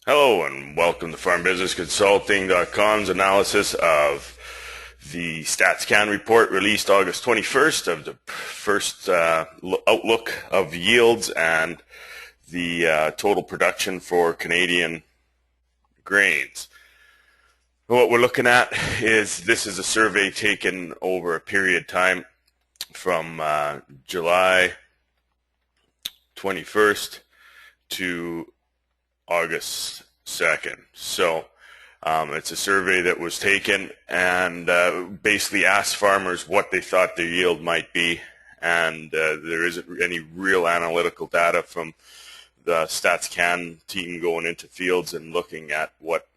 Hello and welcome to FarmBusinessConsulting.com's analysis of the StatsCan report released August 21st of the first outlook of yields and the total production for Canadian grains. What we're looking at is this is a survey taken over a period of time from July 21st to August 2nd. So it's a survey that was taken and basically asked farmers what they thought their yield might be, and there isn't any real analytical data from the StatsCan team going into fields and looking at what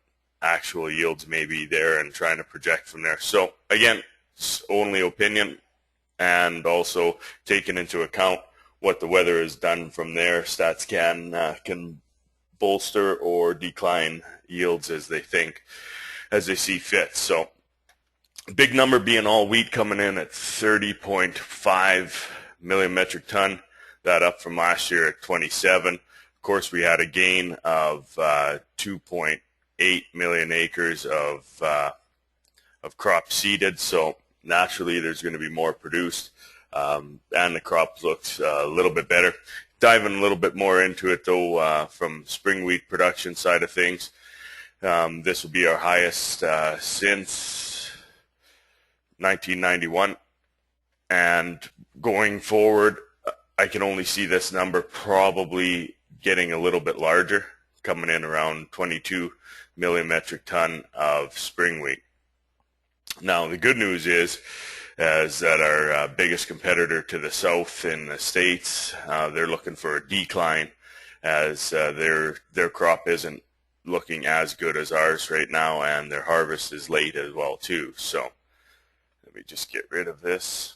actual yields may be there and trying to project from there. So again, it's only opinion, and also taking into account what the weather has done from there. StatsCan can bolster or decline yields as they see fit. So big number being all wheat coming in at 30.5 million metric ton, that up from last year at 27. Of course, we had a gain of 2.8 million acres of crop seeded, so naturally there's going to be more produced, and the crop looks a little bit better. Diving a little bit more into it though, from spring wheat production side of things, this will be our highest since 1991, and going forward I can only see this number probably getting a little bit larger, coming in around 22 million metric ton of spring wheat. Now the good news is that our biggest competitor to the south in the States, they're looking for a decline, as their crop isn't looking as good as ours right now, and their harvest is late as well too. So let me just get rid of this.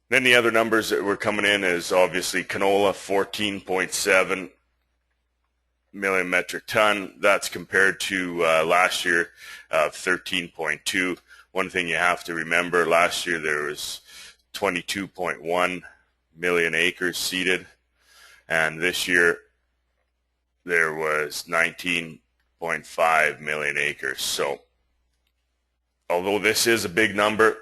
Then the other numbers that were coming in is obviously canola, 14.7 million metric ton. That's compared to last year of 13.2. One thing you have to remember, last year there was 22.1 million acres seeded, and this year there was 19.5 million acres. So although this is a big number,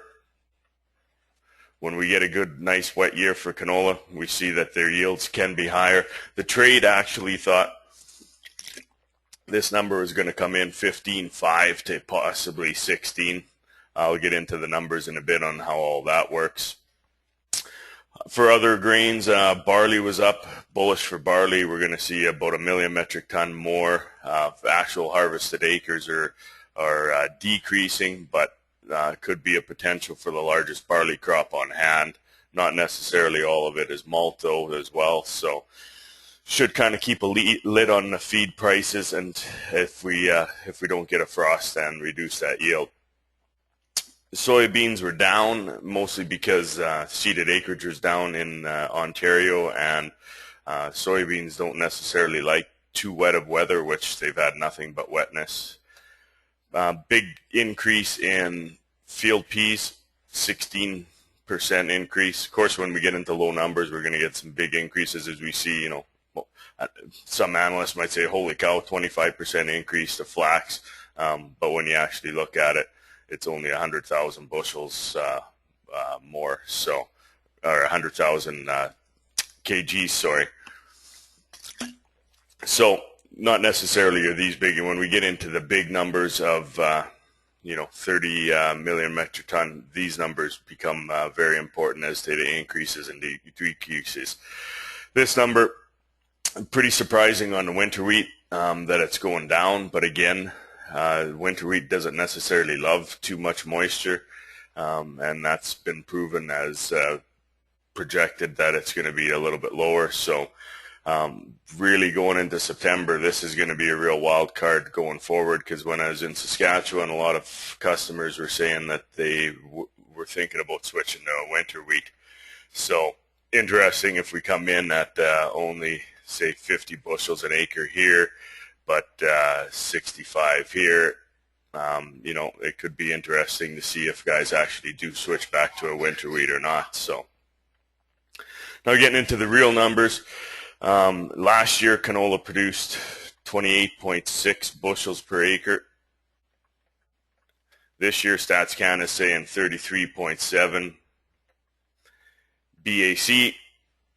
when we get a good nice wet year for canola, we see that their yields can be higher. The trade actually thought this number was going to come in 15.5 to possibly 16. I'll get into the numbers in a bit on how all that works. For other grains, barley was up, bullish for barley. We're going to see about 1 million metric ton more. Actual harvested acres are decreasing, but could be a potential for the largest barley crop on hand. Not necessarily all of it is malt though as well, so should kind of keep a lid on the feed prices, and if we don't get a frost, then reduce that yield. The soybeans were down, mostly because seeded acreage was down in Ontario, and soybeans don't necessarily like too wet of weather, which they've had nothing but wetness. Big increase in field peas, 16% increase. Of course, when we get into low numbers, we're going to get some big increases, as we see, some analysts might say, holy cow, 25% increase to flax, but when you actually look at it, it's only 100,000 bushels more, so, or 100,000 kgs, sorry. So not necessarily are these big, and when we get into the big numbers of 30 million metric ton, these numbers become very important as to the increases and decreases. This number, pretty surprising on the winter wheat, that it's going down, but again, winter wheat doesn't necessarily love too much moisture, and that's been proven as projected that it's going to be a little bit lower. So really going into September, this is going to be a real wild card going forward, because when I was in Saskatchewan, a lot of customers were saying that they were thinking about switching to winter wheat. So interesting if we come in at only say 50 bushels an acre here, but 65 here. It could be interesting to see if guys actually do switch back to a winter wheat or not. So now getting into the real numbers, Last year, canola produced 28.6 bushels per acre. This year, StatsCan is saying 33.7 BAC,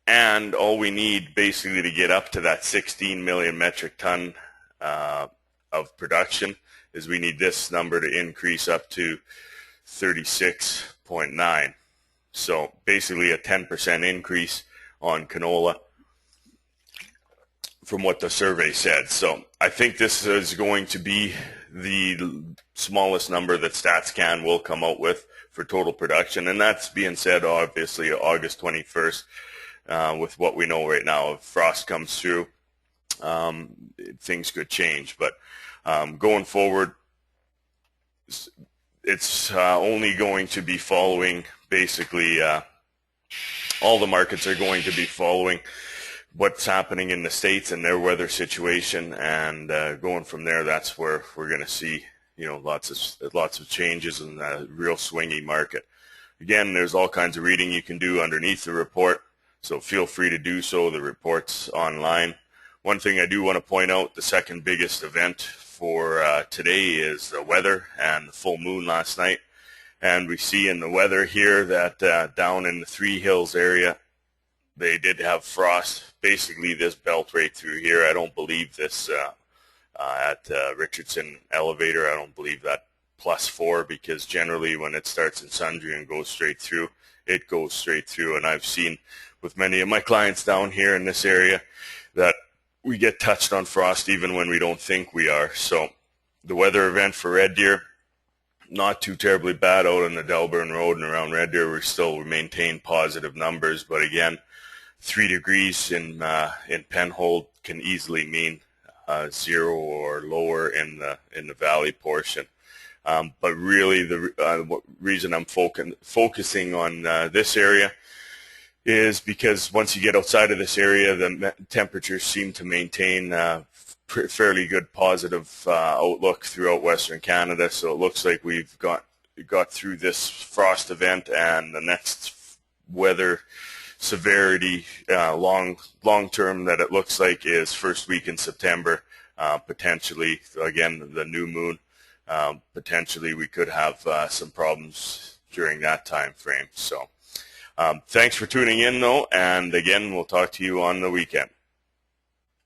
and all we need basically to get up to that 16 million metric ton of production is we need this number to increase up to 36.9. So basically a 10% increase on canola from what the survey said. So I think this is going to be the smallest number that StatsCan will come out with for total production, and that's being said obviously August 21st with what we know right now. If frost comes through, things could change, but going forward it's only going to be following basically all the markets are going to be following what's happening in the States and their weather situation, and going from there, that's where we're going to see, you know, lots of changes in a real swingy market. Again, there's all kinds of reading you can do underneath the report, so feel free to do so. The report's online. One thing I do want to point out, the second biggest event for today is the weather and the full moon last night. And we see in the weather here that down in the Three Hills area, they did have frost, basically this belt right through here. I don't believe this at Richardson Elevator. I don't believe that +4, because generally when it starts in Sundre and goes straight through, it goes straight through. And I've seen with many of my clients down here in this area that we get touched on frost even when we don't think we are. So the weather event for Red Deer, not too terribly bad out on the Delburn Road and around Red Deer. We still maintain positive numbers, but again, 3 degrees in Penhold can easily mean 0 or lower in the valley portion. But really, the reason I'm focusing on this area is because once you get outside of this area, the temperatures seem to maintain fairly good positive outlook throughout Western Canada. So it looks like we've got through this frost event, and the next weather severity long term that it looks like is first week in September, potentially. Again, the new moon, potentially we could have some problems during that time frame. So thanks for tuning in though, and again, we'll talk to you on the weekend.